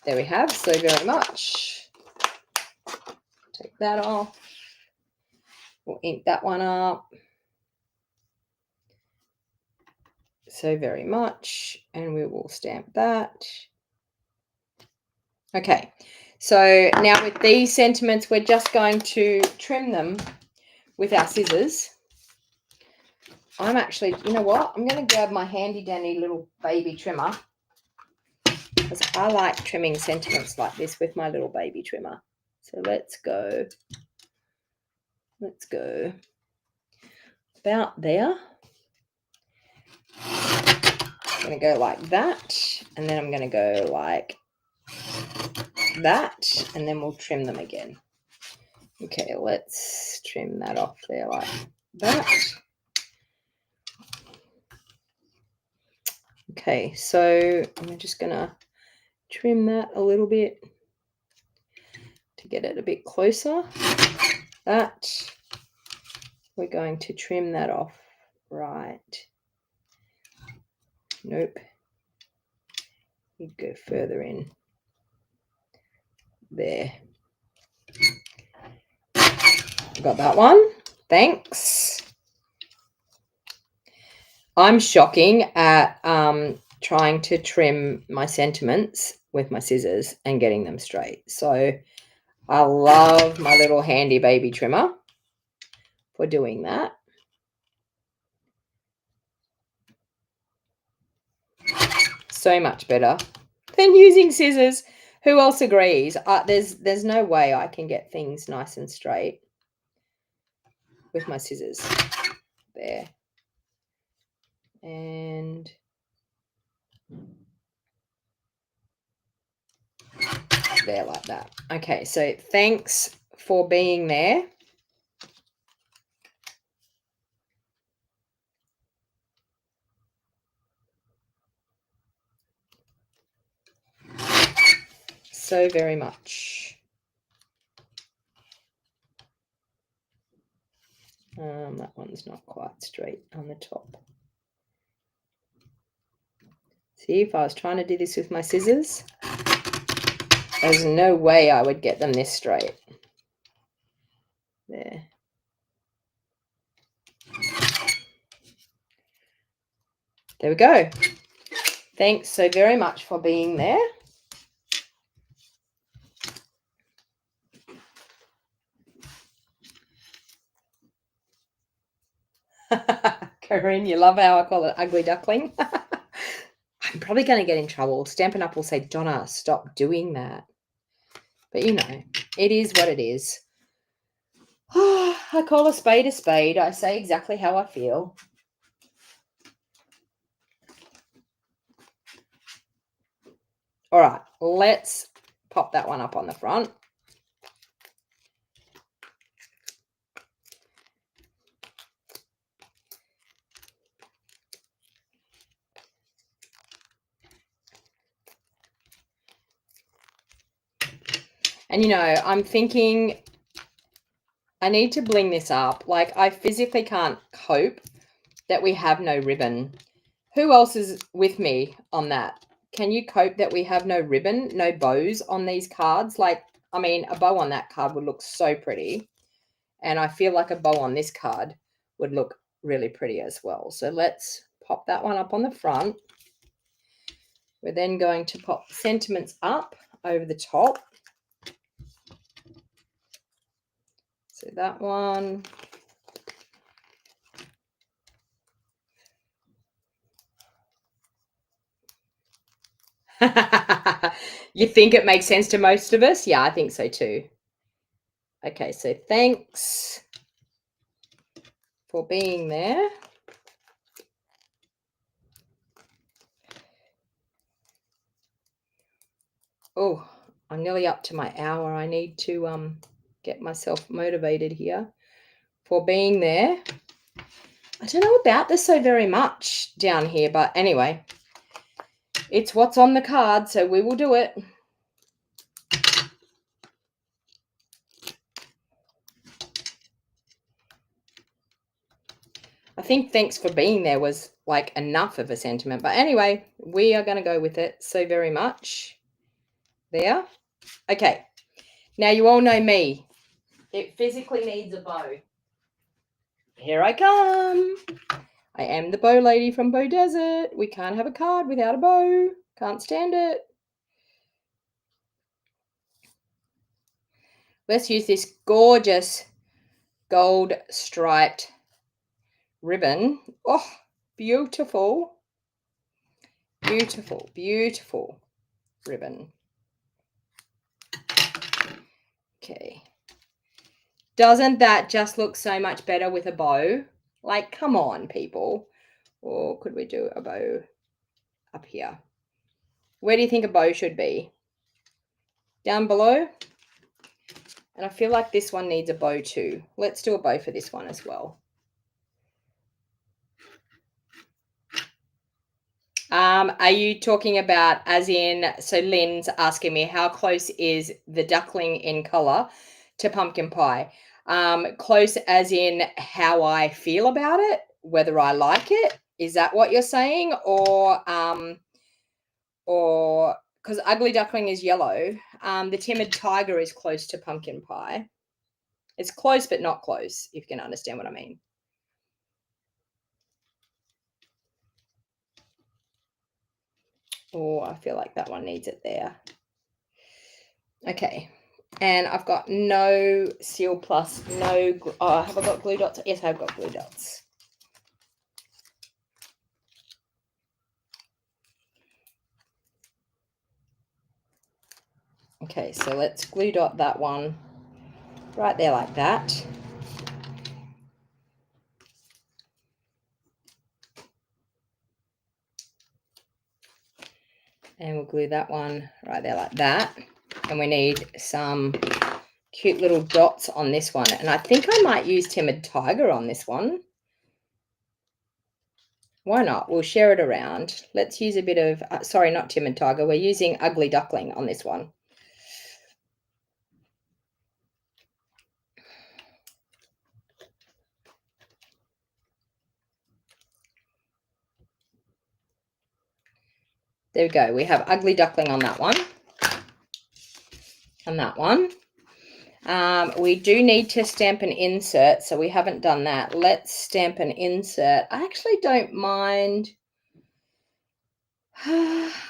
There we have, so very much. Take that off. We'll ink that one up. So very much. And we will stamp that. Okay. So now with these sentiments, we're just going to trim them with our scissors. I'm actually, you know what? I'm going to grab my handy dandy little baby trimmer, because I like trimming sentiments like this with my little baby trimmer. So let's go about there. I'm going to go like that, and then I'm going to go like that, and then we'll trim them again. Okay, let's trim that off there like that. Okay, so I'm just going to trim that a little bit to get it a bit closer. That we're going to trim that off right. Nope. You go further in there. Got that one. Thanks. I'm shocking at trying to trim my sentiments with my scissors and getting them straight. So I love my little handy baby trimmer for doing that. So much better than using scissors. Who else agrees? There's no way I can get things nice and straight with my scissors. There. And there like that. Okay, so thanks for being there. So very much. That one's not quite straight on the top. See, if I was trying to do this with my scissors, there's no way I would get them this straight. There. There we go. Thanks so very much for being there. Corinne, you love how I call it ugly duckling. I'm probably going to get in trouble. Stampin' Up will say, Donna, stop doing that. But you know, it is what it is. I call a spade a spade. I say exactly how I feel. All right, let's pop that one up on the front. And, you know, I'm thinking I need to bling this up. Like, I physically can't cope that we have no ribbon. Who else is with me on that? Can you cope that we have no ribbon, no bows on these cards? Like, I mean, a bow on that card would look so pretty. And I feel like a bow on this card would look really pretty as well. So let's pop that one up on the front. We're then going to pop sentiments up over the top. So that one. You think it makes sense to most of us? Yeah, I think so too. Okay, so thanks for being there. Oh, I'm nearly up to my hour. I need to get myself motivated here for being there. I don't know about this so very much down here, but anyway, it's what's on the card, so we will do it. I think thanks for being there was like enough of a sentiment, but anyway, we are going to go with it so very much. There. Okay. Now you all know me. It physically needs a bow. Here I come. I am the bow lady from Bow Desert. We can't have a card without a bow. Can't stand it. Let's use this gorgeous gold striped ribbon. Oh, beautiful. Beautiful, beautiful ribbon. Okay. Doesn't that just look so much better with a bow? Like, come on, people. Or could we do a bow up here? Where do you think a bow should be? Down below? And I feel like this one needs a bow too. Let's do a bow for this one as well. Are you talking about as in, so Lynn's asking me, how close is the duckling in color to pumpkin pie? Close as in how I feel about it, whether I like it. Is that what you're saying? Or because ugly duckling is yellow, the timid tiger is close to pumpkin pie. It's close, but not close, if you can understand what I mean. Oh, I feel like that one needs it there. Okay. And I've got no Seal Plus, no, oh, have I got glue dots? Yes, I've got glue dots. Okay, so let's glue dot that one right there like that. And we'll glue that one right there like that. And we need some cute little dots on this one. And I think I might use Timid Tiger on this one. Why not? We'll share it around. Let's use a bit of, sorry, not Timid Tiger. We're using Ugly Duckling on this one. There we go. We have Ugly Duckling on that one. And that one. We do need to stamp an insert, so we haven't done that. Let's stamp an insert. I actually don't mind.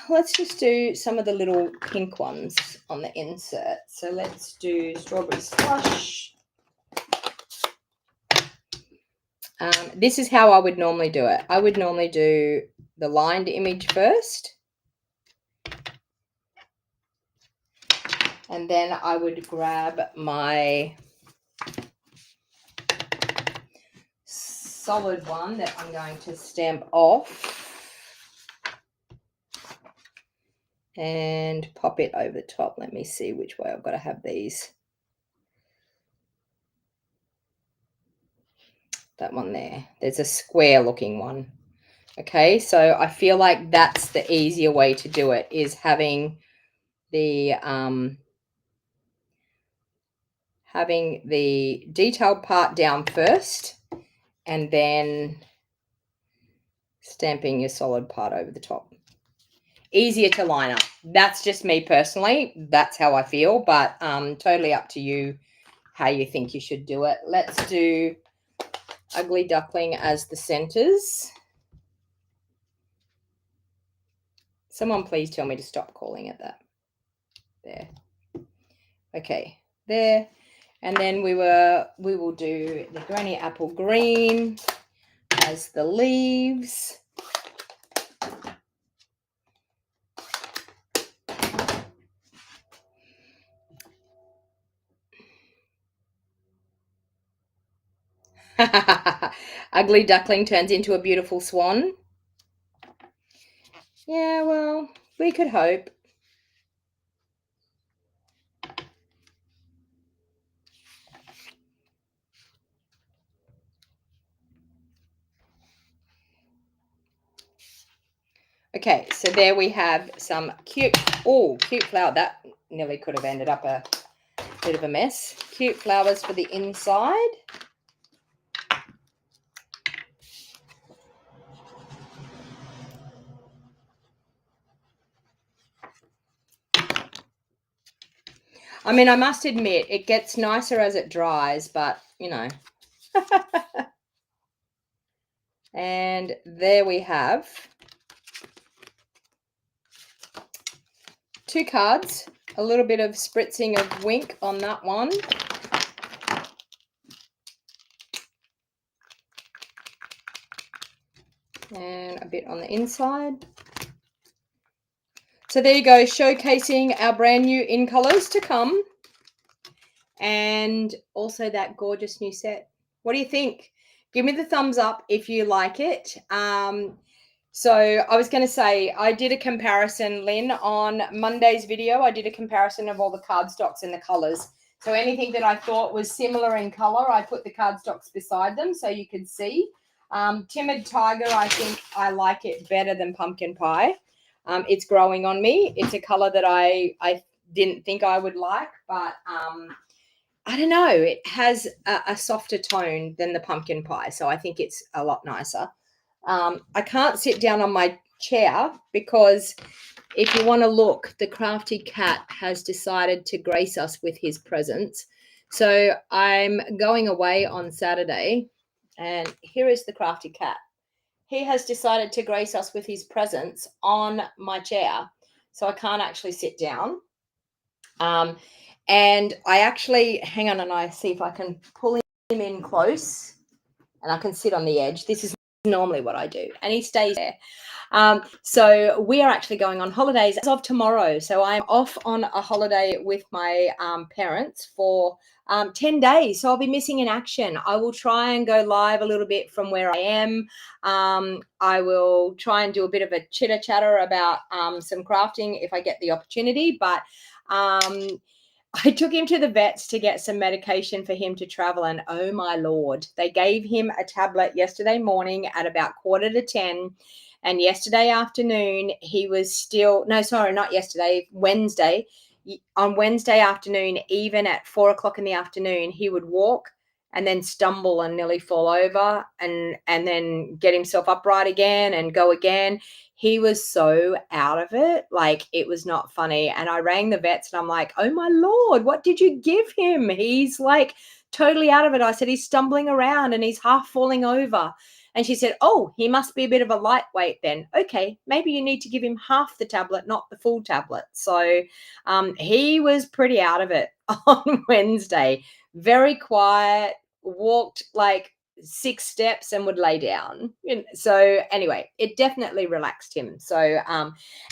Let's just do some of the little pink ones on the insert. So let's do Strawberry Slush. This is how I would normally do it. I would normally do the lined image first. And then I would grab my solid one that I'm going to stamp off and pop it over the top. Let me see which way I've got to have these. That one there. There's a square looking one. Okay, so I feel like that's the easier way to do it, is having the detailed part down first and then stamping your solid part over the top. Easier to line up. That's just me personally. That's how I feel, but totally up to you how you think you should do it. Let's do Ugly Duckling as the centers. Someone please tell me to stop calling it that. There. Okay, there. And then we will do the Granny Apple Green as the leaves. Ugly Duckling turns into a beautiful swan. Yeah, well, we could hope. Okay, so there we have some cute flower. That nearly could have ended up a bit of a mess. Cute flowers for the inside. I mean, I must admit, it gets nicer as it dries, but, you know. And there we have 2 cards, a little bit of spritzing of Wink on that one. And a bit on the inside. So there you go, showcasing our brand new in colors to come. And also that gorgeous new set. What do you think? Give me the thumbs up if you like it. So I was going to say, I did a comparison, Lynn, on Monday's video. I did a comparison of all the cardstocks and the colors. So anything that I thought was similar in color, I put the cardstocks beside them so you could see. Timid Tiger, I think I like it better than Pumpkin Pie. It's growing on me. It's a color that I didn't think I would like, but I don't know. It has a softer tone than the Pumpkin Pie, so I think it's a lot nicer. I can't sit down on my chair because if you want to look, the Crafty cat has decided to grace us with his presence. So I'm going away on Saturday, and here is the Crafty cat. He has decided to grace us with his presence on my chair, so I can't actually sit down. And I actually, hang on, and I see if I can pull him in close, and I can sit on the edge. This is normally what I do, and he stays there. So we are actually going on holidays as of tomorrow. So I'm off on a holiday with my parents for 10 days. So I'll be missing in action. I will try and go live a little bit from where I am. I will try and do a bit of a chitter chatter about some crafting if I get the opportunity. But I took him to the vets to get some medication for him to travel, and oh my Lord, they gave him a tablet yesterday morning at about 9:45, and yesterday afternoon he was still, no, sorry, not yesterday, Wednesday. On Wednesday afternoon, even at 4 o'clock in the afternoon, he would walk and then stumble and nearly fall over and then get himself upright again and go again. He was so out of it, like it was not funny. And I rang the vets and I'm like, oh my Lord, what did you give him? He's like totally out of it. I said, he's stumbling around and he's half falling over. And she said, oh, he must be a bit of a lightweight then. Okay, maybe you need to give him half the tablet, not the full tablet. So he was pretty out of it on Wednesday. Very quiet, walked like 6 steps and would lay down. So anyway, it definitely relaxed him. So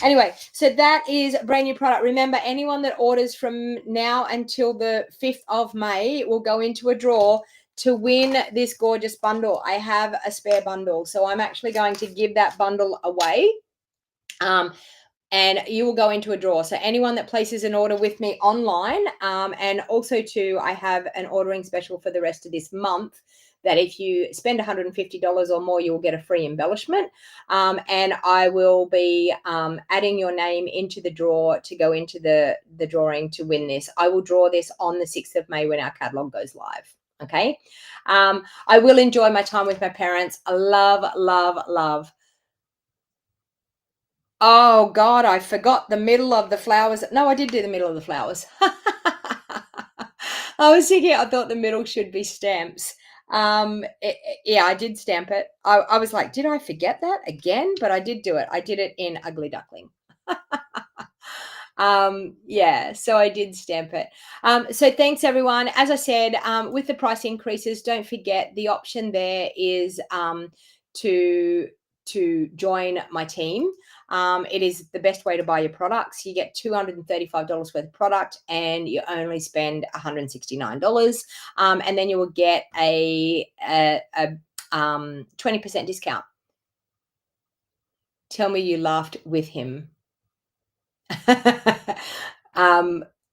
anyway, so that is a brand new product. Remember, anyone that orders from now until the 5th of May will go into a draw to win this gorgeous bundle. I have a spare bundle, so I'm actually going to give that bundle away. And you will go into a draw. So anyone that places an order with me online, and also too, I have an ordering special for the rest of this month that if you spend $150 or more, you will get a free embellishment. And I will be adding your name into the draw to go into the drawing to win this. I will draw this on the 6th of May when our catalog goes live. Okay. I will enjoy my time with my parents. I love, love, love. Oh God, I forgot the middle of the flowers. No, I did do the middle of the flowers. I was thinking, I thought the middle should be stamps. Yeah, I did stamp it. I was like, did I forget that again? But I did do it. I did it in Ugly Duckling. Yeah, so I did stamp it. So thanks everyone. As I said, with the price increases, don't forget the option there is to join my team. It is the best way to buy your products. You get $235 worth of product and you only spend $169. And then you will get a 20% discount. Tell me you laughed with him.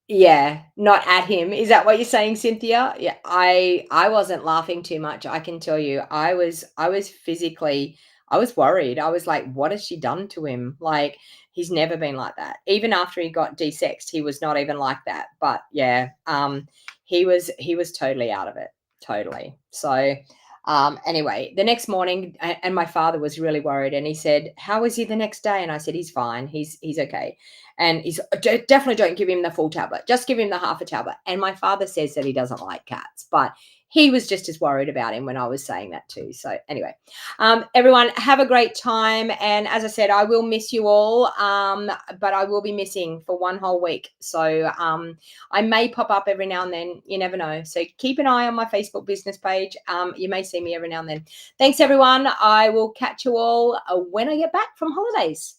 Yeah, not at him. Is that what you're saying, Cynthia? Yeah, I wasn't laughing too much. I can tell you. I was physically, I was worried. I was like, what has she done to him? Like, he's never been like that. Even after he got desexed, he was not even like that. But yeah, he was totally out of it. Totally. So anyway, the next morning, and my father was really worried, and he said, how is he the next day? And I said, he's fine. He's okay. And he's definitely don't give him the full tablet. Just give him the half a tablet. And my father says that he doesn't like cats, but he was just as worried about him when I was saying that too. So anyway, everyone have a great time. And as I said, I will miss you all, but I will be missing for 1 whole week. So I may pop up every now and then. You never know. So keep an eye on my Facebook business page. You may see me every now and then. Thanks, everyone. I will catch you all when I get back from holidays.